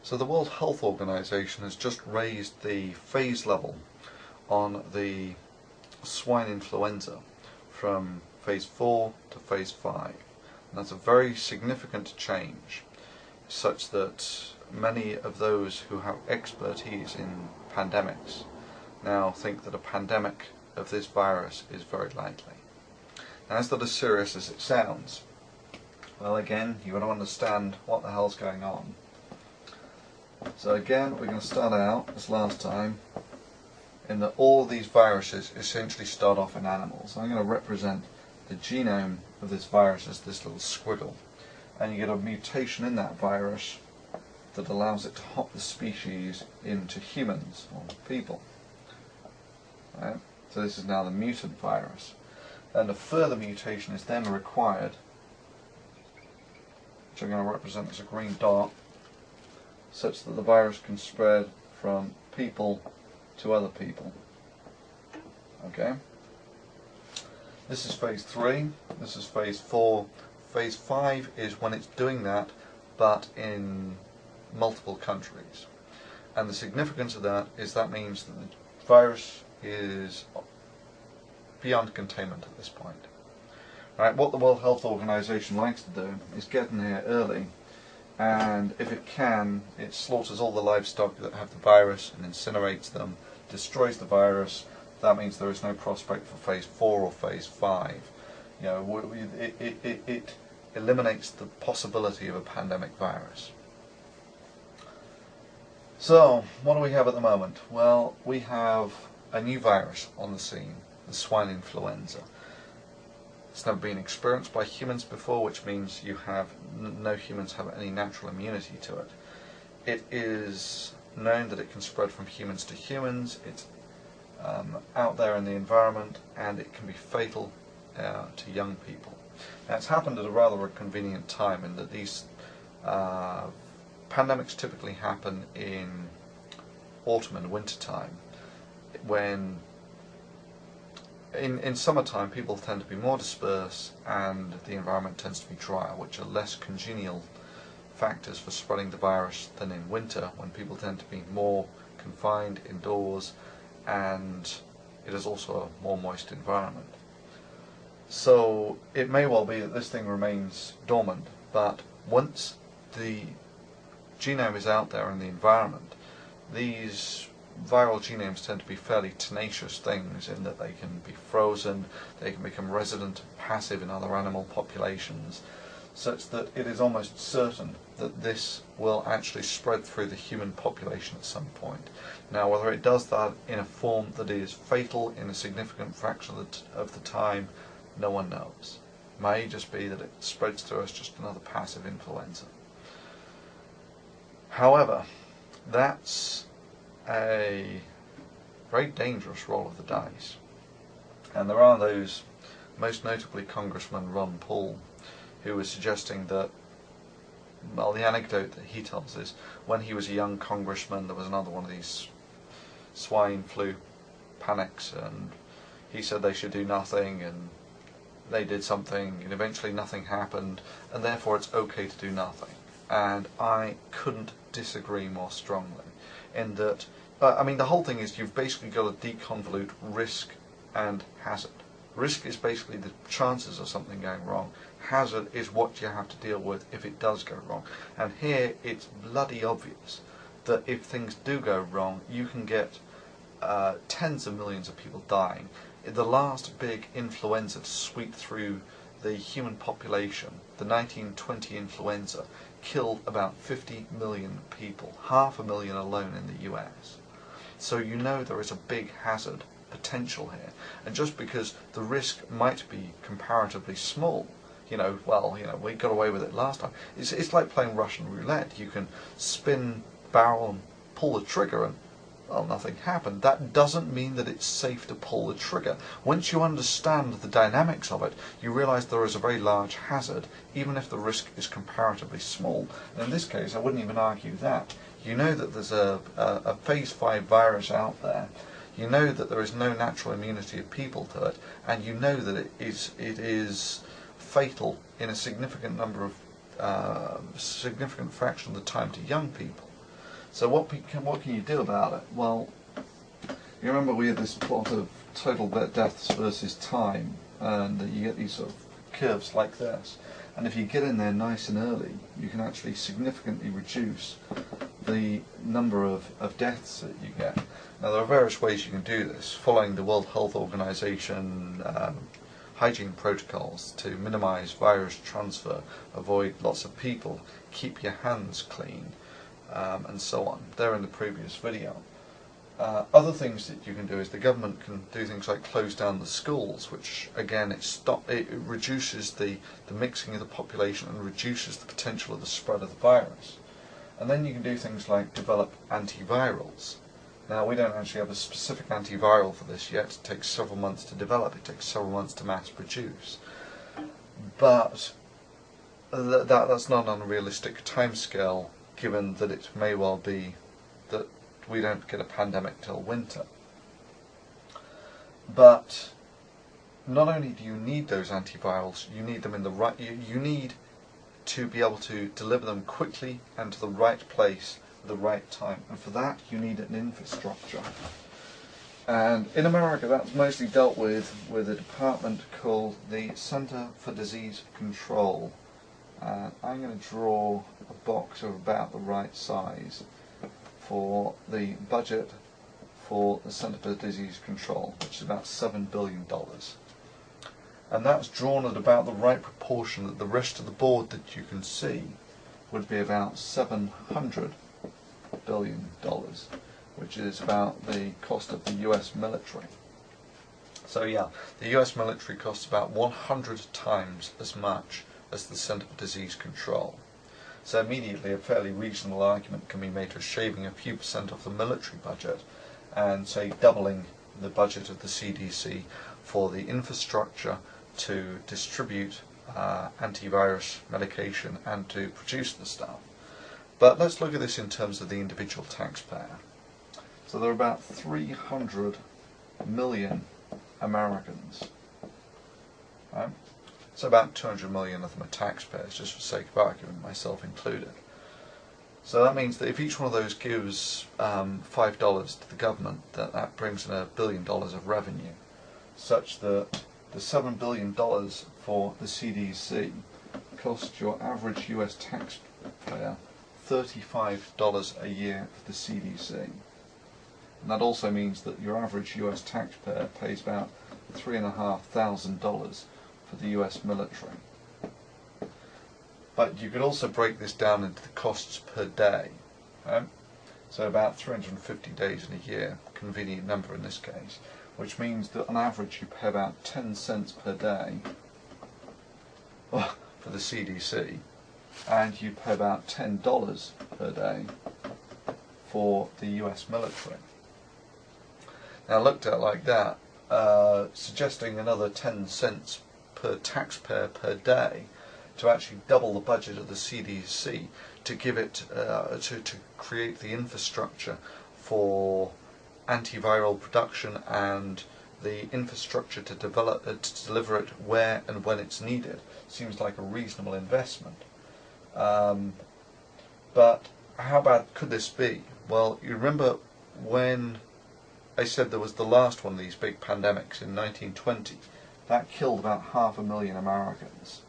So the World Health Organization has just raised the phase level on the swine influenza from phase 4 to phase 5. And that's a very significant change, such that many of those who have expertise in pandemics now think that a pandemic of this virus is very likely. Now, is that as serious as it sounds? Well, again, you've got to understand what the hell's going on. So again, we're going to start out, as last time, in that all of these viruses essentially start off in animals. I'm going to represent the genome of this virus as this little squiggle. And you get a mutation in that virus that allows it to hop the species into humans, or people. Right? So this is now the mutant virus. And a further mutation is then required, which I'm going to represent as a green dot, such that the virus can spread from people to other people. Okay? This is phase 3, this is phase 4. Phase 5 is when it's doing that, but in multiple countries. And the significance of that is that means that the virus is beyond containment at this point. Right? What the World Health Organization likes to do is get in here early, and if it can, it slaughters all the livestock that have the virus and incinerates them, destroys the virus. That means there is no prospect for phase 4 or phase 5. You know, it eliminates the possibility of a pandemic virus. So, what do we have at the moment? Well, we have a new virus on the scene, the swine influenza. It's never been experienced by humans before, which means you have no humans have any natural immunity to it. It is known that it can spread from humans to humans. It's out there in the environment, and it can be fatal to young people. Now, it's happened at a rather convenient time in that these pandemics typically happen in autumn and winter time, when in summertime people tend to be more dispersed and the environment tends to be drier, which are less congenial factors for spreading the virus than in winter, when people tend to be more confined indoors and it is also a more moist environment. So it may well be that this thing remains dormant, but once the genome is out there in the environment, these viral genomes tend to be fairly tenacious things in that they can be frozen, they can become resident and passive in other animal populations, such that it is almost certain that this will actually spread through the human population at some point. Now, whether it does that in a form that is fatal in a significant fraction of the time, no one knows. It may just be that it spreads through as just another passive influenza. However, that's a very dangerous roll of the dice. And there are those, most notably Congressman Ron Paul, who was suggesting that, well, the anecdote that he tells is when he was a young congressman, there was another one of these swine flu panics, and he said they should do nothing, and they did something, and eventually nothing happened, and therefore it's okay to do nothing. And I couldn't disagree more strongly, in that, I mean, the whole thing is you've basically got to deconvolute risk and hazard. Risk is basically the chances of something going wrong. Hazard is what you have to deal with if it does go wrong. And here it's bloody obvious that if things do go wrong, you can get tens of millions of people dying. The last big influenza to sweep through the human population, the 1920 influenza, killed about 50 million people, 500,000 alone in the US. So you know there is a big hazard potential here, and just because the risk might be comparatively small, we got away with it last time. It's like playing Russian roulette. You can spin barrel and pull the trigger and, well, nothing happened. That doesn't mean that it's safe to pull the trigger. Once you understand the dynamics of it, you realize there is a very large hazard, even if the risk is comparatively small. And in this case, I wouldn't even argue that. You know that there's a phase 5 virus out there. You know that there is no natural immunity of people to it, and you know that it is fatal in a significant number of significant fraction of the time to young people. So what can you do about it? Well, you remember we had this plot of total deaths versus time, and you get these sort of curves like this. And if you get in there nice and early, you can actually significantly reduce the number of deaths that you get. Now there are various ways you can do this, following the World Health Organization hygiene protocols to minimize virus transfer, avoid lots of people, keep your hands clean, and so on. They're in the previous video. Other things that you can do is the government can do things like close down the schools, which again it reduces the mixing of the population and reduces the potential of the spread of the virus. And then you can do things like develop antivirals. Now we don't actually have a specific antiviral for this yet. It takes several months to develop, it takes several months to mass produce. But that's not an unrealistic timescale, given that it may well be that we don't get a pandemic till winter. But not only do you need those antivirals, you need them in the right. You need to be able to deliver them quickly and to the right place at the right time, and for that you need an infrastructure. And in America, that's mostly dealt with a department called the Center for Disease Control. And I'm going to draw a box of about the right size for the budget for the Center for Disease Control, which is about $7 billion. And that's drawn at about the right proportion that the rest of the board that you can see would be about $700 billion, which is about the cost of the US military. So yeah, the US military costs about 100 times as much as the Center for Disease Control. So immediately a fairly reasonable argument can be made for shaving a few percent off the military budget and, say, doubling the budget of the CDC for the infrastructure to distribute antivirus medication and to produce the stuff. But let's look at this in terms of the individual taxpayer. So there are about 300 million Americans. Right? So about 200 million of them are taxpayers, just for sake of argument, myself included. So that means that if each one of those gives $5 to the government, that brings in $1 billion of revenue, such that the $7 billion for the CDC costs your average US taxpayer $35 a year for the CDC. And that also means that your average US taxpayer pays about $3,500 for the US military. But you could also break this down into the costs per day. Right? So about 350 days in a year, convenient number in this case, which means that on average you pay about 10 cents per day for the CDC, and you pay about $10 per day for the US military. Now looked at like that, suggesting another 10 cents per taxpayer per day to actually double the budget of the CDC to give it to create the infrastructure for antiviral production and the infrastructure to develop to deliver it where and when it's needed seems like a reasonable investment. But how bad could this be? Well, you remember when I said there was the last one of these big pandemics in 1920. That killed about 500,000 Americans.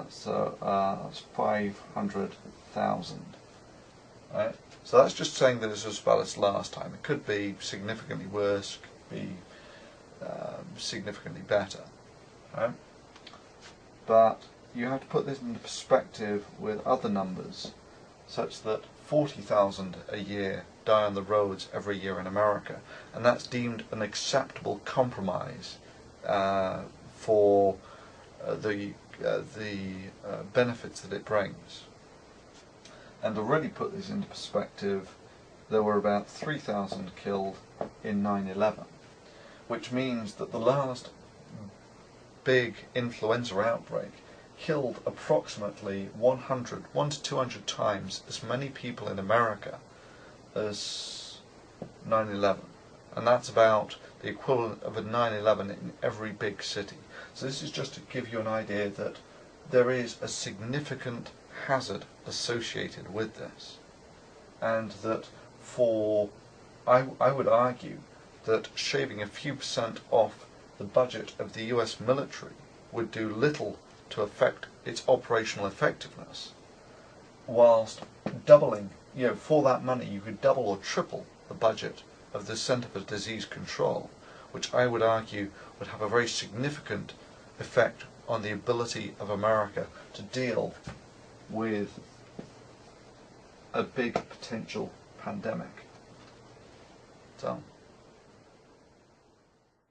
So that's 500,000. Right? So that's just saying that this was about as last time. It could be significantly worse, could be significantly better. Right? But you have to put this into perspective with other numbers, such that 40,000 a year die on the roads every year in America, and that's deemed an acceptable compromise for the benefits that it brings. And to really put this into perspective, there were about 3,000 killed in 9/11, which means that the last big influenza outbreak killed approximately 1 to 200 times as many people in America as 9/11, and that's about the equivalent of a 9/11 in every big city. So this is just to give you an idea that there is a significant hazard associated with this. and that I would argue that shaving a few percent off the budget of the US military would do little to affect its operational effectiveness, whilst doubling, for that money you could double or triple the budget of the Centre for Disease Control, which I would argue would have a very significant effect on the ability of America to deal with a big potential pandemic. So